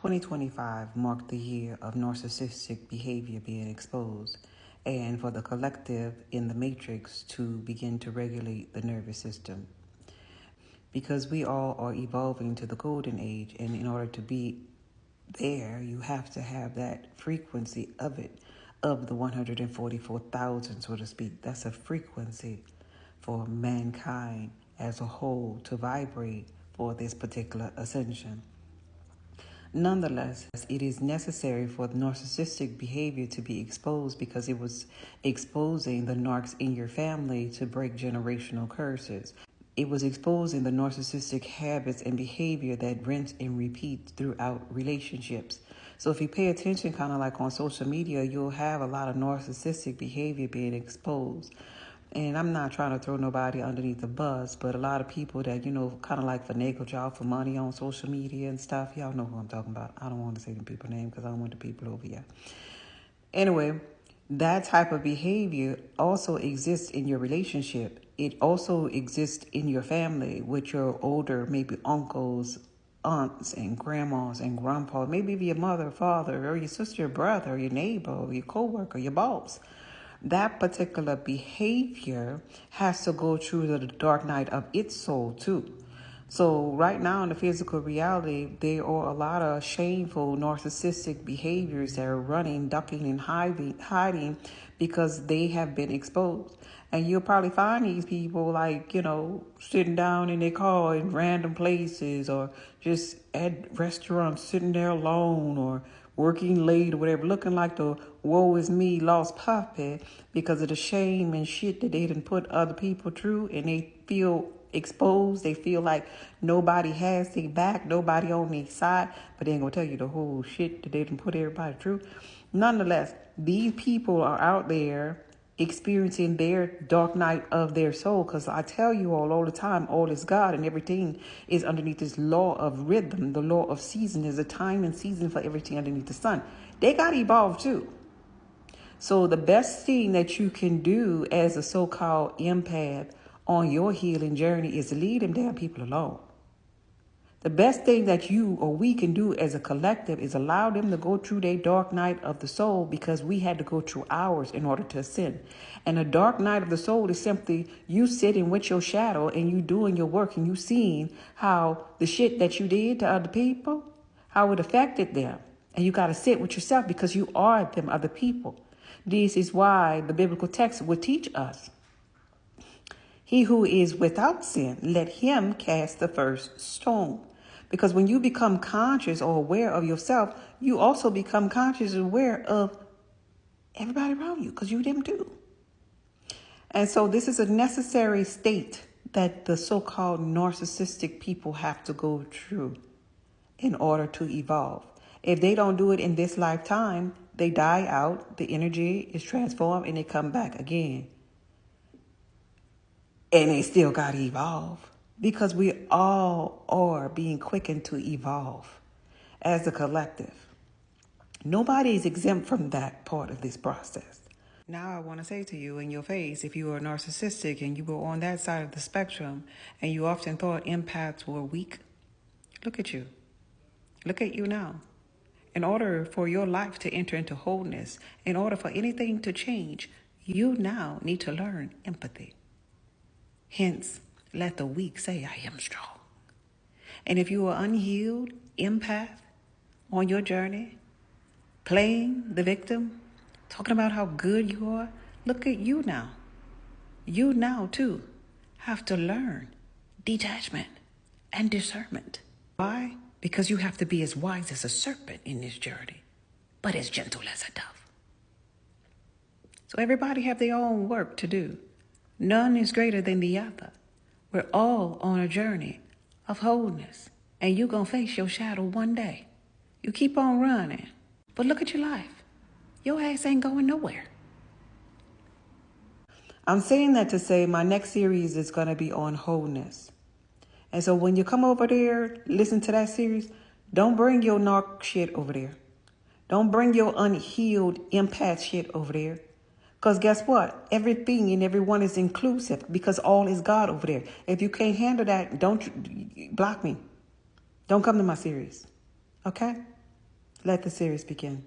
2025 marked the year of narcissistic behavior being exposed and for the collective in the matrix to begin to regulate the nervous system. Because we all are evolving to the golden age, and in order to be there, you have to have that frequency of it, of the 144,000, so to speak. That's a frequency for mankind as a whole to vibrate for this particular ascension. Nonetheless, it is necessary for the narcissistic behavior to be exposed because it was exposing the narcs in your family to break generational curses. It was exposing the narcissistic habits and behavior that rinse and repeat throughout relationships. So if you pay attention, kind of like on social media, you'll have a lot of narcissistic behavior being exposed. And I'm not trying to throw nobody underneath the bus, but a lot of people that, kind of like finagle y'all for money on social media and stuff. Y'all know who I'm talking about. I don't want to say the people's name because I don't want the people over here. Anyway, that type of behavior also exists in your relationship. It also exists in your family with your older, maybe uncles, aunts, and grandmas and grandpas, maybe your mother, father, or your sister, your brother, or your neighbor, or your coworker, your boss. That particular behavior has to go through the dark night of its soul too. So right now in the physical reality, there are a lot of shameful narcissistic behaviors that are running, ducking, and hiding because they have been exposed. And you'll probably find these people sitting down in their car in random places or just at restaurants sitting there alone or working late or whatever, looking like the woe is me lost puppet because of the shame and shit that they done put other people through, and they feel exposed. They feel like nobody has their back, nobody on their side, but they ain't gonna tell you the whole shit that they done put everybody through. Nonetheless, these people are out there experiencing their dark night of their soul, because I tell you all the time, all is God and everything is underneath this law of rhythm, the law of season. There's a time and season for everything underneath the sun. They got evolved too. So the best thing that you can do as a so-called empath on your healing journey is to leave them damn people alone. The best thing that you or we can do as a collective is allow them to go through their dark night of the soul, because we had to go through ours in order to ascend. And the dark night of the soul is simply you sitting with your shadow and you doing your work and you seeing how the shit that you did to other people, how it affected them. And you got to sit with yourself because you are them other people. This is why the biblical text would teach us, he who is without sin, let him cast the first stone. Because when you become conscious or aware of yourself, you also become conscious and aware of everybody around you, because you them too. And so this is a necessary state that the so-called narcissistic people have to go through in order to evolve. If they don't do it in this lifetime, they die out, the energy is transformed, and they come back again. And they still got to evolve, because we all are being quickened to evolve as a collective. Nobody is exempt from that part of this process. Now I want to say to you in your face, if you are narcissistic and you were on that side of the spectrum and you often thought empaths were weak, look at you. Look at you now. In order for your life to enter into wholeness, in order for anything to change, you now need to learn empathy. Hence, let the weak say, I am strong. And if you are unhealed, empath, on your journey, playing the victim, talking about how good you are, look at you now. You now, too, have to learn detachment and discernment. Why? Because you have to be as wise as a serpent in this journey, but as gentle as a dove. So everybody have their own work to do. None is greater than the other. We're all on a journey of wholeness, and you're going to face your shadow one day. You keep on running, but look at your life. Your ass ain't going nowhere. I'm saying that to say my next series is going to be on wholeness. And so when you come over there, listen to that series, don't bring your narc shit over there. Don't bring your unhealed empath shit over there. Because guess what? Everything and everyone is inclusive, because all is God over there. If you can't handle that, don't block me. Don't come to my series. Okay? Let the series begin.